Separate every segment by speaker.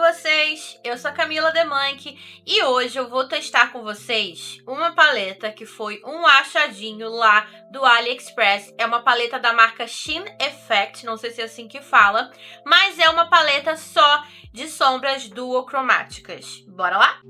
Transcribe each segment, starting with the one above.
Speaker 1: vocês? Eu sou a Camila The Monk e hoje eu vou testar com vocês uma paleta que foi um achadinho lá do AliExpress. É uma paleta da marca Sheen Effect, não sei se é assim que fala, mas é uma paleta só de sombras duocromáticas. Bora lá?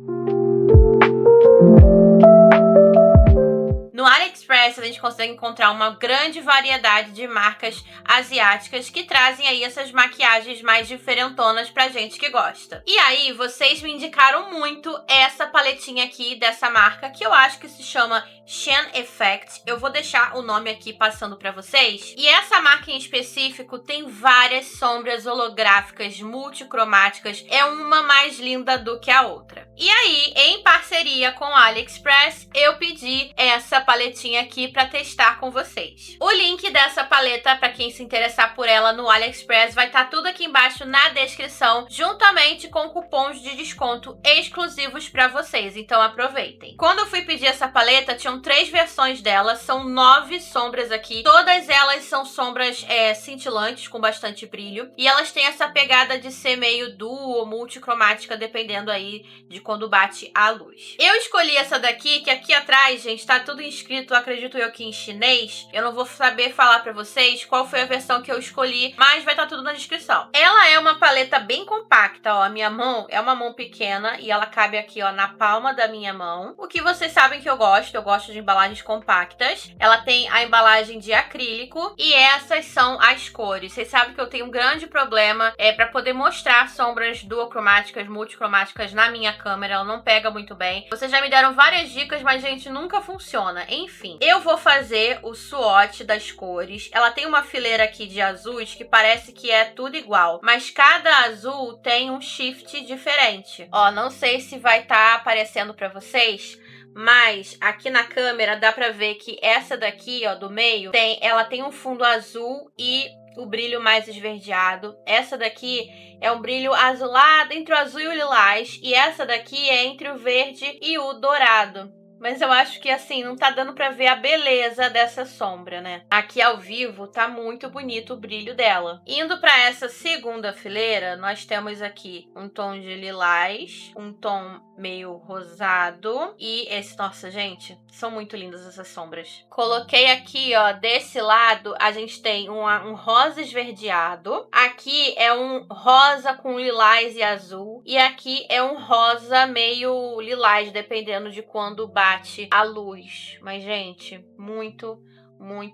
Speaker 1: No AliExpress a gente consegue encontrar uma grande variedade de marcas asiáticas que trazem aí essas maquiagens mais diferentonas pra gente que gosta. E aí, vocês me indicaram muito essa paletinha aqui dessa marca, que eu acho que se chama Sheen Effect. Eu vou deixar o nome aqui passando pra vocês. E essa marca em específico tem várias sombras holográficas multicromáticas. É uma mais linda do que a outra. E aí, em parceria com o AliExpress, eu pedi essa paletinha aqui para testar com vocês. O link dessa paleta, para quem se interessar por ela no AliExpress, vai estar tudo aqui embaixo na descrição, juntamente com cupons de desconto exclusivos para vocês, então aproveitem. Quando eu fui pedir essa paleta, tinham 3 versões dela, são 9 sombras aqui, todas elas são sombras cintilantes, com bastante brilho, e elas têm essa pegada de ser meio duo ou multicromática, dependendo aí de quando bate a luz. Eu escolhi essa daqui, que aqui atrás, gente, tá tudo escrito, acredito eu, que em chinês. Eu não vou saber falar pra vocês qual foi a versão que eu escolhi, mas vai estar tudo na descrição. Ela é uma paleta bem compacta, ó. A minha mão é uma mão pequena e ela cabe aqui, ó, na palma da minha mão. O que vocês sabem que eu gosto de embalagens compactas. Ela tem a embalagem de acrílico e essas são as cores. Vocês sabem que eu tenho um grande problema pra poder mostrar sombras duocromáticas, multicromáticas na minha câmera. Ela não pega muito bem. Vocês já me deram várias dicas, mas, gente, nunca funciona. Enfim, eu vou fazer o swatch das cores. Ela tem uma fileira aqui de azuis que parece que é tudo igual, mas cada azul tem um shift diferente. Ó, não sei se vai estar aparecendo pra vocês, mas aqui na câmera dá pra ver que essa daqui, ó, do meio, ela tem um fundo azul e o brilho mais esverdeado. Essa daqui é um brilho azulado entre o azul e o lilás, e essa daqui é entre o verde e o dourado. Mas eu acho que, assim, não tá dando pra ver a beleza dessa sombra, né? Aqui ao vivo tá muito bonito o brilho dela. Indo pra essa segunda fileira, nós temos aqui um tom de lilás, um tom meio rosado e esse... Nossa, gente, são muito lindas essas sombras. Coloquei aqui, ó, desse lado a gente tem um rosa esverdeado. Aqui é um rosa com lilás e azul. E aqui é um rosa meio lilás, dependendo de quando bate a luz. Mas, gente, muito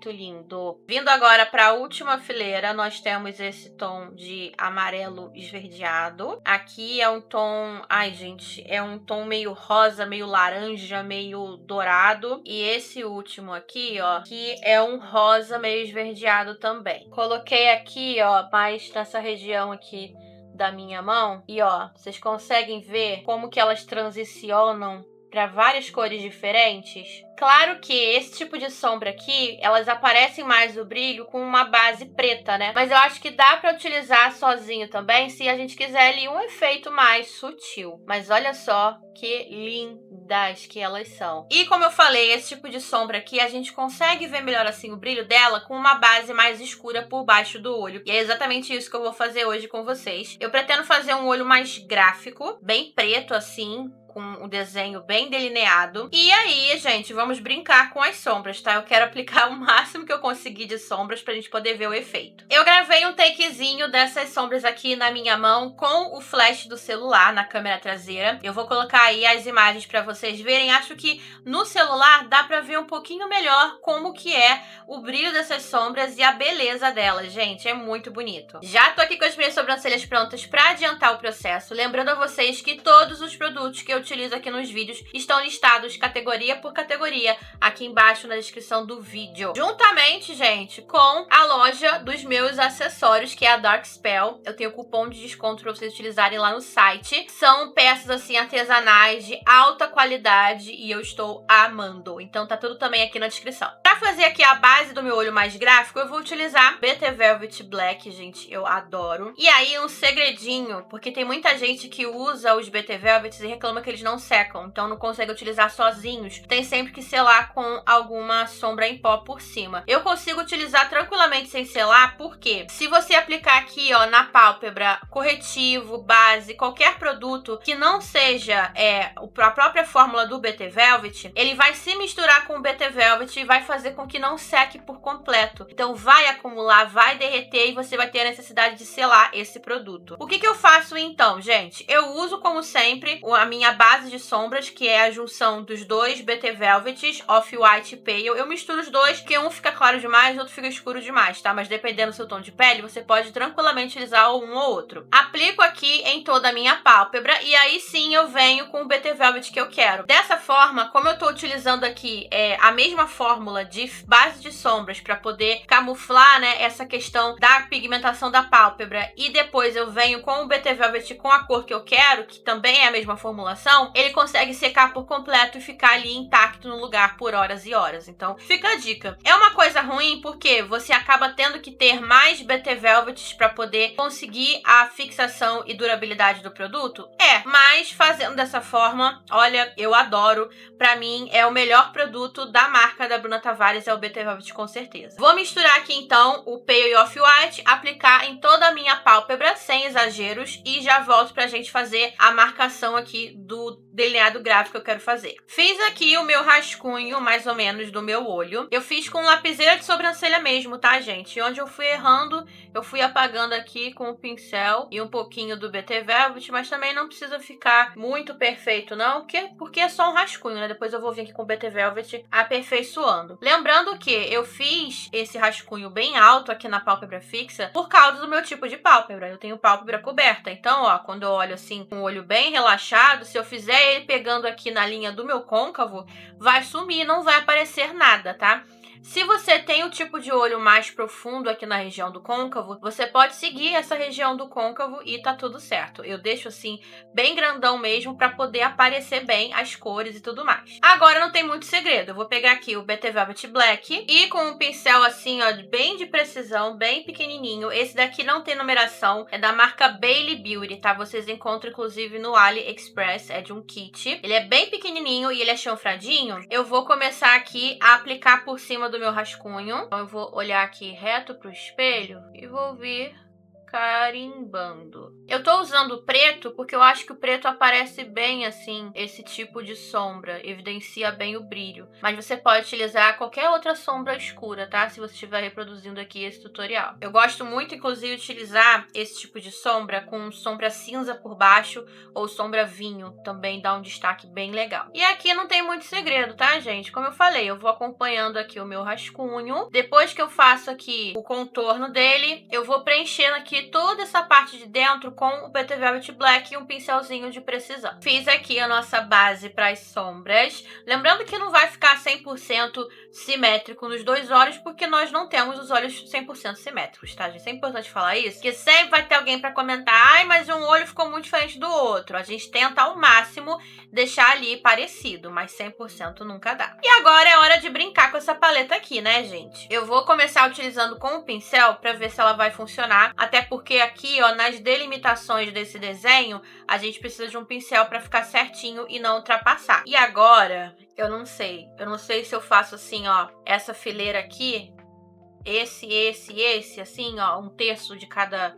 Speaker 1: lindo. Vindo agora para a última fileira, nós temos esse tom de amarelo esverdeado. Aqui é um tom... Ai, gente, é um tom meio rosa, meio laranja, meio dourado. E esse último aqui, ó, que é um rosa meio esverdeado também. Coloquei aqui, ó, mais nessa região aqui da minha mão. E, ó, vocês conseguem ver como que elas transicionam para várias cores diferentes. Claro que esse tipo de sombra aqui, elas aparecem mais o brilho com uma base preta, né? Mas eu acho que dá pra utilizar sozinho também, se a gente quiser ali um efeito mais sutil. Mas olha só que lindas que elas são. E como eu falei, esse tipo de sombra aqui, a gente consegue ver melhor assim o brilho dela com uma base mais escura por baixo do olho. E é exatamente isso que eu vou fazer hoje com vocês. Eu pretendo fazer um olho mais gráfico, bem preto assim, com um desenho bem delineado. E aí, gente, vamos brincar com as sombras, tá? Eu quero aplicar o máximo que eu conseguir de sombras pra gente poder ver o efeito. Eu gravei um takezinho dessas sombras aqui na minha mão com o flash do celular na câmera traseira. Eu vou colocar aí as imagens pra vocês verem. Acho que no celular dá pra ver um pouquinho melhor como que é o brilho dessas sombras e a beleza delas, gente. É muito bonito. Já tô aqui com as minhas sobrancelhas prontas pra adiantar o processo. Lembrando a vocês que todos os produtos que eu utilizo aqui nos vídeos estão listados categoria por categoria aqui embaixo na descrição do vídeo. Juntamente, gente, com a loja dos meus acessórios, que é a Dark Spell. Eu tenho cupom de desconto para vocês utilizarem lá no site. São peças, assim, artesanais de alta qualidade e eu estou amando. Então tá tudo também aqui na descrição. Pra fazer aqui a base do meu olho mais gráfico, eu vou utilizar BT Velvet Black, gente, eu adoro. E aí um segredinho, porque tem muita gente que usa os BT Velvets e reclama que eles não secam, então não consegue utilizar sozinhos. Tem sempre que selar com alguma sombra em pó por cima. Eu consigo utilizar tranquilamente sem selar, porque se você aplicar aqui, ó, na pálpebra, corretivo, base, qualquer produto que não seja a própria fórmula do BT Velvet, ele vai se misturar com o BT Velvet e vai fazer com que não seque por completo. Então vai acumular, vai derreter e você vai ter a necessidade de selar esse produto. O que eu faço então, gente? Eu uso, como sempre, a minha base de sombras, que é a junção dos dois BT Velvets, Off-White e Pale. Eu misturo os dois, porque um fica claro demais e o outro fica escuro demais, tá? Mas dependendo do seu tom de pele, você pode tranquilamente utilizar um ou outro. Aplico aqui em toda a minha pálpebra e aí sim eu venho com o BT Velvet que eu quero. Dessa forma, como eu tô utilizando aqui a mesma fórmula de base de sombras para poder camuflar, né, essa questão da pigmentação da pálpebra, e depois eu venho com o BT Velvet com a cor que eu quero, que também é a mesma formulação, ele consegue secar por completo e ficar ali intacto no lugar por horas e horas. Então, fica a dica. É uma coisa ruim porque você acaba tendo que ter mais BT Velvets para poder conseguir a fixação e durabilidade do produto? Mas fazendo dessa forma, olha, eu adoro. Pra mim, é o melhor produto da marca da Bruna Tavares, é o BT Velvet com certeza. Vou misturar aqui então o Pale e Off-White, aplicar em toda a minha pálpebra, sem exageros, e já volto pra gente fazer a marcação aqui do delineado gráfico que eu quero fazer. Fiz aqui o meu rascunho, mais ou menos, do meu olho. Eu fiz com lapiseira de sobrancelha mesmo, tá, gente? E onde eu fui errando, eu fui apagando aqui com o pincel e um pouquinho do BT Velvet, mas também não precisa ficar muito perfeito, não, porque é só um rascunho, né? Depois eu vou vir aqui com o BT Velvet aperfeiçoando. Lembrando que eu fiz esse rascunho bem alto aqui na pálpebra fixa por causa do meu tipo de pálpebra. Eu tenho pálpebra coberta, então, ó, quando eu olho assim com o olho bem relaxado, se eu fizer ele pegando aqui na linha do meu côncavo, vai sumir, não vai aparecer nada, tá? Se você tem o tipo de olho mais profundo aqui na região do côncavo, você pode seguir essa região do côncavo e tá tudo certo. Eu deixo assim, bem grandão mesmo, pra poder aparecer bem as cores e tudo mais. Agora não tem muito segredo. Eu vou pegar aqui o BT Velvet Black e com um pincel assim, ó, bem de precisão, bem pequenininho. Esse daqui não tem numeração, é da marca Bailey Beauty, tá? Vocês encontram inclusive no AliExpress, é de um kit. Ele é bem pequenininho e ele é chanfradinho. Eu vou começar aqui a aplicar por cima do meu rascunho. Então eu vou olhar aqui reto pro espelho e vou vir carimbando. Eu tô usando preto porque eu acho que o preto aparece bem assim, esse tipo de sombra, evidencia bem o brilho. Mas você pode utilizar qualquer outra sombra escura, tá? Se você estiver reproduzindo aqui esse tutorial. Eu gosto muito, inclusive, de utilizar esse tipo de sombra com sombra cinza por baixo ou sombra vinho. Também dá um destaque bem legal. E aqui não tem muito segredo, tá, gente? Como eu falei, eu vou acompanhando aqui o meu rascunho. Depois que eu faço aqui o contorno dele, eu vou preenchendo aqui toda essa parte de dentro com o BT Velvet Black e um pincelzinho de precisão. Fiz aqui a nossa base para as sombras. Lembrando que não vai ficar 100% simétrico nos dois olhos, porque nós não temos os olhos 100% simétricos, tá, gente? É importante falar isso, porque sempre vai ter alguém para comentar: ai, mas um olho ficou muito diferente do outro. A gente tenta ao máximo deixar ali parecido, mas 100% nunca dá. E agora é hora de brincar com essa paleta aqui, né, gente? Eu vou começar utilizando com o pincel para ver se ela vai funcionar, até porque aqui, ó, nas delimitações desse desenho, a gente precisa de um pincel para ficar certinho e não ultrapassar. E agora, eu não sei se eu faço assim, ó, essa fileira aqui, esse, assim, ó, um terço de cada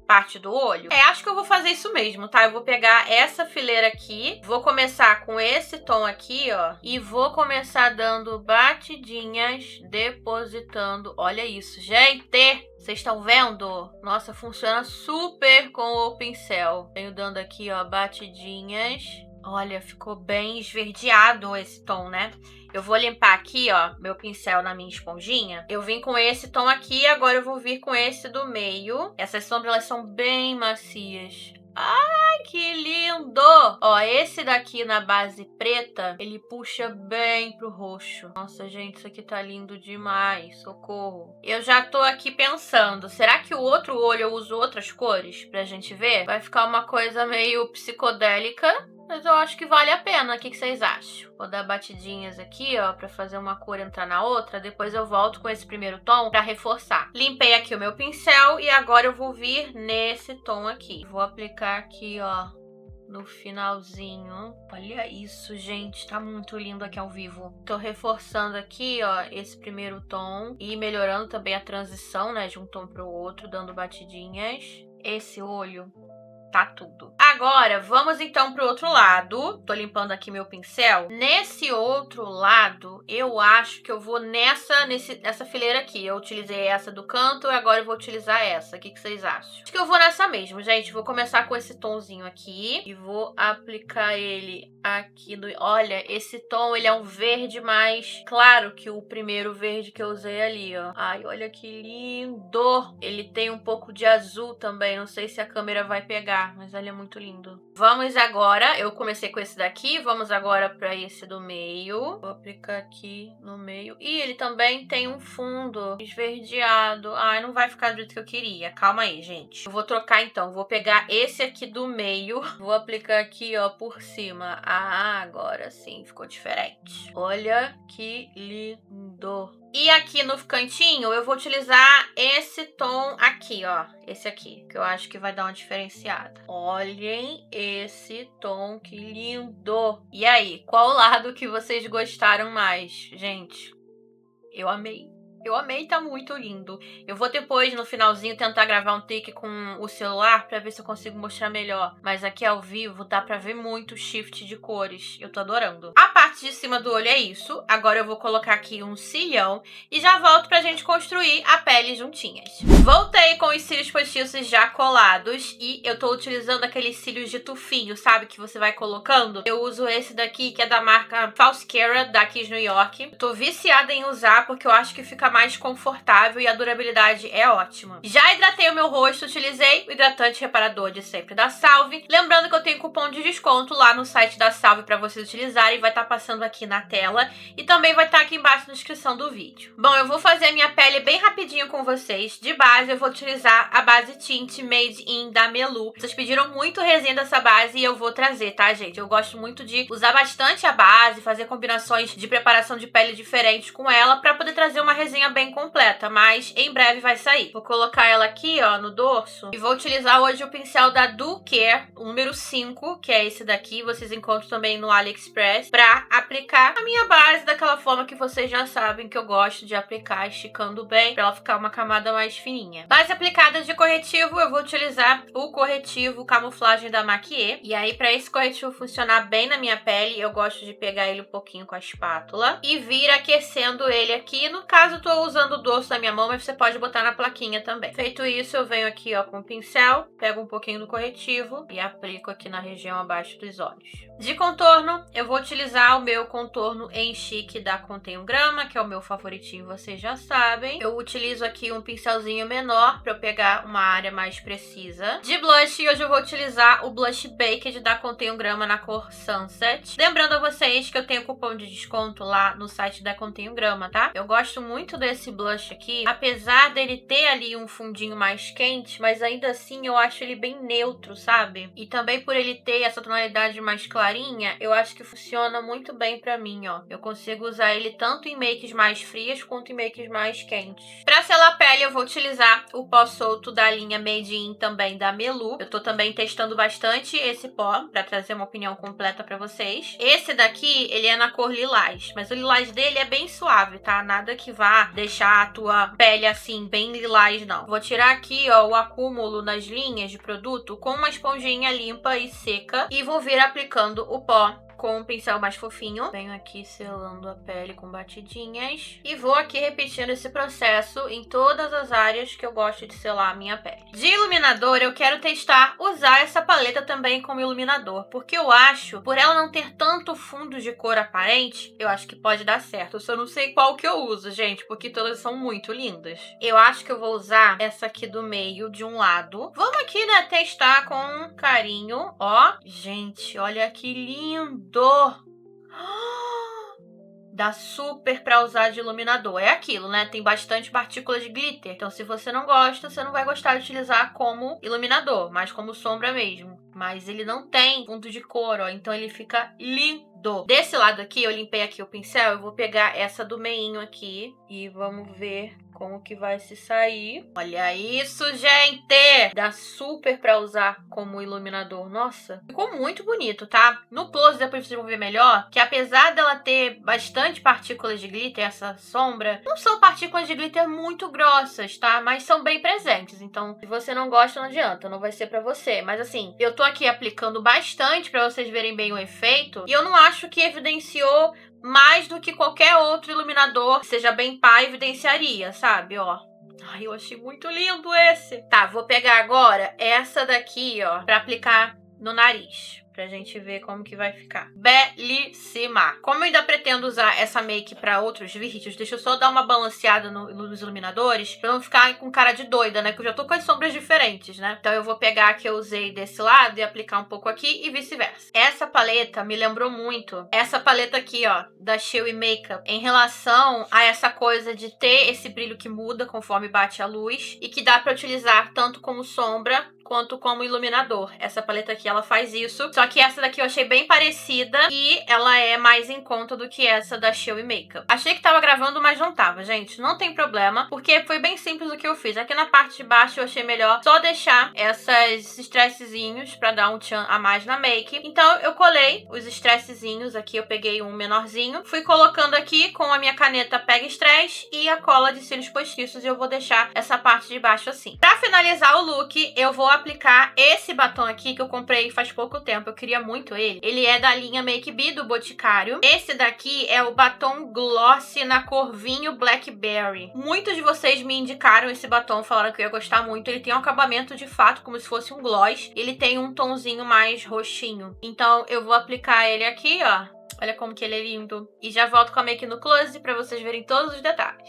Speaker 1: parte do olho. Acho que eu vou fazer isso mesmo, tá? Eu vou pegar essa fileira aqui, vou começar com esse tom aqui, ó, e vou começar dando batidinhas, depositando. Olha isso, gente! Vocês estão vendo? Nossa, funciona super com o pincel. Venho dando aqui, ó, batidinhas. Olha, ficou bem esverdeado esse tom, né? Eu vou limpar aqui, ó, meu pincel na minha esponjinha. Eu vim com esse tom aqui, agora eu vou vir com esse do meio. Essas sombras, elas são bem macias. Ai, que lindo! Ó, esse daqui na base preta, ele puxa bem pro roxo. Nossa, gente, isso aqui tá lindo demais. Socorro. Eu já tô aqui pensando, será que o outro olho eu uso outras cores pra gente ver? Vai ficar uma coisa meio psicodélica, mas eu acho que vale a pena. O que vocês acham? Vou dar batidinhas aqui, ó, pra fazer uma cor entrar na outra. Depois eu volto com esse primeiro tom pra reforçar. Limpei aqui o meu pincel e agora eu vou vir nesse tom aqui. Vou aplicar aqui, ó, no finalzinho. Olha isso, gente, tá muito lindo aqui ao vivo. Tô reforçando aqui, ó, esse primeiro tom e melhorando também a transição, né, de um tom pro outro, dando batidinhas. Esse olho tá tudo. Agora, vamos então pro outro lado. Tô limpando aqui meu pincel. Nesse outro lado, eu acho que eu vou nessa fileira aqui. Eu utilizei essa do canto e agora eu vou utilizar essa. O que vocês acham? Acho que eu vou nessa mesmo, gente. Vou começar com esse tomzinho aqui e vou aplicar ele aqui no... Olha, esse tom, ele é um verde mais claro que o primeiro verde que eu usei ali, ó. Ai, olha que lindo! Ele tem um pouco de azul também. Não sei se a câmera vai pegar, mas ele é muito lindo. Vamos agora, eu comecei com esse daqui, vamos agora para esse do meio. Vou aplicar aqui no meio. E ele também tem um fundo esverdeado. Ai, não vai ficar do jeito que eu queria. Calma aí, gente. Eu vou trocar então, vou pegar esse aqui do meio. Vou aplicar aqui, ó, por cima. Ah, agora sim, ficou diferente. Olha que lindo. E aqui no cantinho, eu vou utilizar esse tom aqui, ó. Esse aqui, que eu acho que vai dar uma diferenciada. Olhem esse tom, que lindo! E aí, qual lado que vocês gostaram mais? Gente, eu amei. Eu amei, tá muito lindo. Eu vou depois, no finalzinho, tentar gravar um take com o celular pra ver se eu consigo mostrar melhor. Mas aqui ao vivo dá pra ver muito o shift de cores. Eu tô adorando. A parte de cima do olho é isso. Agora eu vou colocar aqui um cílião e já volto pra gente construir a pele juntinhas. Voltei com os cílios postiços já colados e eu tô utilizando aqueles cílios de tufinho, sabe? Que você vai colocando. Eu uso esse daqui, que é da marca Falscara, da Kiss New York. Eu tô viciada em usar porque eu acho que fica mais confortável e a durabilidade é ótima. Já hidratei o meu rosto, utilizei o hidratante reparador de sempre da Salve. Lembrando que eu tenho cupom de desconto lá no site da Salve para vocês utilizarem, vai estar passando aqui na tela e também vai estar aqui embaixo na descrição do vídeo. Bom, eu vou fazer a minha pele bem rapidinho com vocês. De base, eu vou utilizar a base Tint Made in da Melu. Vocês pediram muito resenha dessa base e eu vou trazer, tá, gente? Eu gosto muito de usar bastante a base, fazer combinações de preparação de pele diferentes com ela para poder trazer uma resenha bem completa, mas em breve vai sair. Vou colocar ela aqui, ó, no dorso e vou utilizar hoje o pincel da Do Care, o número 5, que é esse daqui, vocês encontram também no AliExpress, pra aplicar a minha base daquela forma que vocês já sabem que eu gosto de aplicar, esticando bem, pra ela ficar uma camada mais fininha. Base aplicada de corretivo, eu vou utilizar o corretivo camuflagem da Maquiê, e aí pra esse corretivo funcionar bem na minha pele, eu gosto de pegar ele um pouquinho com a espátula e vir aquecendo ele aqui. No caso, eu tô usando o dorso da minha mão, mas você pode botar na plaquinha também. Feito isso, eu venho aqui, ó, com o pincel, pego um pouquinho do corretivo e aplico aqui na região abaixo dos olhos. De contorno, eu vou utilizar o meu contorno em Chic da Contém 1 grama, que é o meu favoritinho, vocês já sabem. Eu utilizo aqui um pincelzinho menor para eu pegar uma área mais precisa. De blush, hoje eu vou utilizar o Blush Baked da Contém 1 grama na cor Sunset. Lembrando a vocês que eu tenho cupom de desconto lá no site da Contém 1 grama, tá? Eu gosto muito desse blush aqui, apesar dele ter ali um fundinho mais quente, mas ainda assim eu acho ele bem neutro, sabe? E também por ele ter essa tonalidade mais clarinha, eu acho que funciona muito bem pra mim, ó. Eu consigo usar ele tanto em makes mais frias quanto em makes mais quentes. Pra selar a pele, eu vou utilizar o pó solto da linha Made in também da Melu. Eu tô também testando bastante esse pó pra trazer uma opinião completa pra vocês. Esse daqui, ele é na cor lilás, mas o lilás dele é bem suave, tá? Nada que vá deixar a tua pele assim, bem lilás, não. Vou tirar aqui, ó, o acúmulo nas linhas de produto com uma esponjinha limpa e seca e vou vir aplicando o pó com um pincel mais fofinho. Venho aqui selando a pele com batidinhas e vou aqui repetindo esse processo em todas as áreas que eu gosto de selar a minha pele. De iluminador, eu quero testar usar essa paleta também como iluminador, porque eu acho, por ela não ter tanto fundo de cor aparente, eu acho que pode dar certo. Eu só não sei qual que eu uso, gente, porque todas são muito lindas. Eu acho que eu vou usar essa aqui do meio, de um lado. Vamos aqui, né, testar com carinho. Ó, gente, olha que lindo! Dá super pra usar de iluminador. É aquilo, né? Tem bastante partículas de glitter. Então, se você não gosta, você não vai gostar de utilizar como iluminador, mas como sombra mesmo. Mas ele não tem fundo de cor, ó. Então, ele fica lindo. Desse lado aqui, eu limpei aqui o pincel. Eu vou pegar essa do meinho aqui e vamos ver como que vai se sair. Olha isso, gente! Dá super pra usar como iluminador. Nossa, ficou muito bonito, tá? No close, depois vocês vão ver melhor, que apesar dela ter bastante partículas de glitter, essa sombra, não são partículas de glitter muito grossas, tá? Mas são bem presentes. Então, se você não gosta, não adianta, não vai ser pra você. Mas assim, eu tô aqui aplicando bastante pra vocês verem bem o efeito. E eu não acho que evidenciou mais do que qualquer outro iluminador, seja bem pá, evidenciaria, sabe? Ó. Ai, eu achei muito lindo esse. Tá, vou pegar agora essa daqui, ó, pra aplicar no nariz. Pra gente ver como que vai ficar. Belíssima! Como eu ainda pretendo usar essa make pra outros vídeos, deixa eu só dar uma balanceada nos iluminadores, pra não ficar com cara de doida, né? Que eu já tô com as sombras diferentes, né? Então eu vou pegar a que eu usei desse lado e aplicar um pouco aqui e vice-versa. Essa paleta me lembrou muito essa paleta aqui, ó, da Chewy Makeup, em relação a essa coisa de ter esse brilho que muda conforme bate a luz e que dá pra utilizar tanto como sombra quanto como iluminador. Essa paleta aqui, ela faz isso. Só que essa daqui eu achei bem parecida e ela é mais em conta do que essa da Chewy Makeup. Achei que tava gravando, mas não tava, gente. Não tem problema, porque foi bem simples o que eu fiz. Aqui na parte de baixo eu achei melhor só deixar esses stressezinhos pra dar um tchan a mais na make. Então eu colei os stressezinhos aqui, eu peguei um menorzinho, fui colocando aqui com a minha caneta Pega Stress e a cola de cílios postiços e eu vou deixar essa parte de baixo assim. Pra finalizar o look, eu vou aplicar esse batom aqui que eu comprei faz pouco tempo. Eu queria muito ele. Ele é da linha Make Be do Boticário. Esse daqui é o batom gloss na cor vinho Blackberry. Muitos de vocês me indicaram esse batom, falaram que eu ia gostar muito. Ele tem um acabamento de fato como se fosse um gloss. Ele tem um tonzinho mais roxinho. Então eu vou aplicar ele aqui, ó. Olha como que ele é lindo. E já volto com a make no close pra vocês verem todos os detalhes.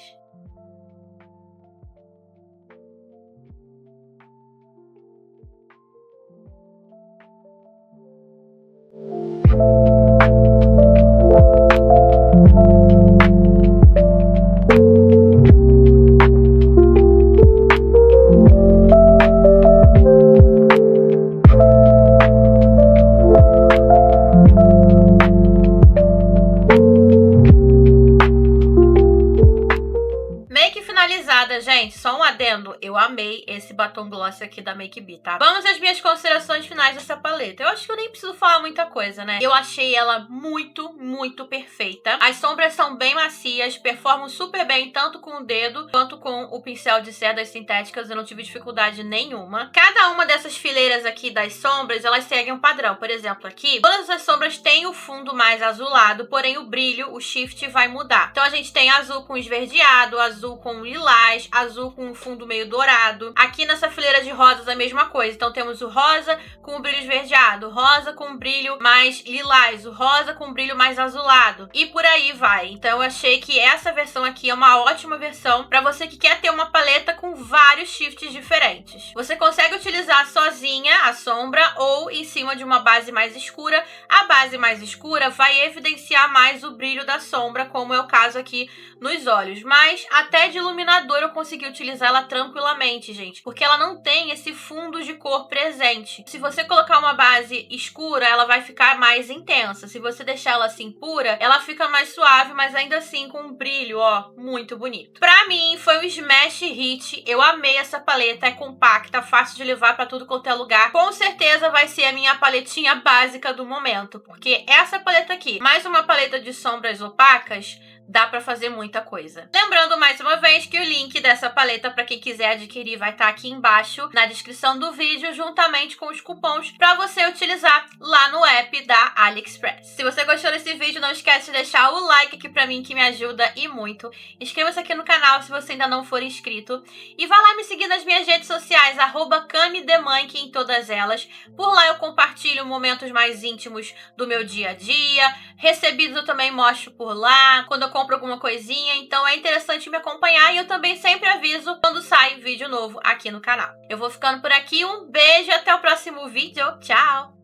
Speaker 1: Gente, só um adendo, eu amei esse batom gloss aqui da Make Be, tá? Vamos às minhas considerações finais dessa paleta. Eu acho que eu nem preciso falar muita coisa, né? Eu achei ela muito, muito perfeita. As sombras são bem macias, performam super bem, tanto com o dedo quanto com o pincel de cerdas sintéticas. Eu não tive dificuldade nenhuma. Cada uma dessas fileiras aqui das sombras, elas seguem um padrão. Por exemplo, aqui, todas as sombras têm o fundo mais azulado, porém o brilho, o shift, vai mudar. Então a gente tem azul com esverdeado, azul com lilás, azul com um fundo meio dourado. Aqui nessa fileira de rosas a mesma coisa. Então temos o rosa com o brilho esverdeado, o rosa com o brilho mais lilás, o rosa com o brilho mais azulado. E por aí vai. Então eu achei que essa versão aqui é uma ótima versão para você que quer ter uma paleta com vários shifts diferentes. Você consegue utilizar sozinha a sombra ou em cima de uma base mais escura. A base mais escura vai evidenciar mais o brilho da sombra, como é o caso aqui nos olhos. Mas até de iluminador eu consegui utilizar ela tranquilamente, gente, porque ela não tem esse fundo de cor presente. Se você colocar uma base escura, ela vai ficar mais intensa. Se você deixar ela assim pura, ela fica mais suave, mas ainda assim com um brilho, ó, muito bonito. Pra mim, foi um smash hit. Eu amei essa paleta, é compacta, fácil de levar pra tudo quanto é lugar. Com certeza vai ser a minha paletinha básica do momento, porque essa paleta aqui, mais uma paleta de sombras opacas, dá pra fazer muita coisa. Lembrando mais uma vez que o link dessa paleta para quem quiser adquirir vai estar aqui embaixo na descrição do vídeo, juntamente com os cupons para você utilizar lá no app da AliExpress. Se você gostou desse vídeo, não esquece de deixar o like aqui pra mim, que me ajuda e muito. Inscreva-se aqui no canal se você ainda não for inscrito. E vá lá me seguir nas minhas redes sociais, @camidemonkey em todas elas. Por lá eu compartilho momentos mais íntimos do meu dia a dia. Recebidos eu também mostro por lá, quando eu compro alguma coisinha. Então é interessante me acompanhar e eu também sempre aviso quando sai vídeo novo aqui no canal. Eu vou ficando por aqui, um beijo e até o próximo vídeo. Tchau!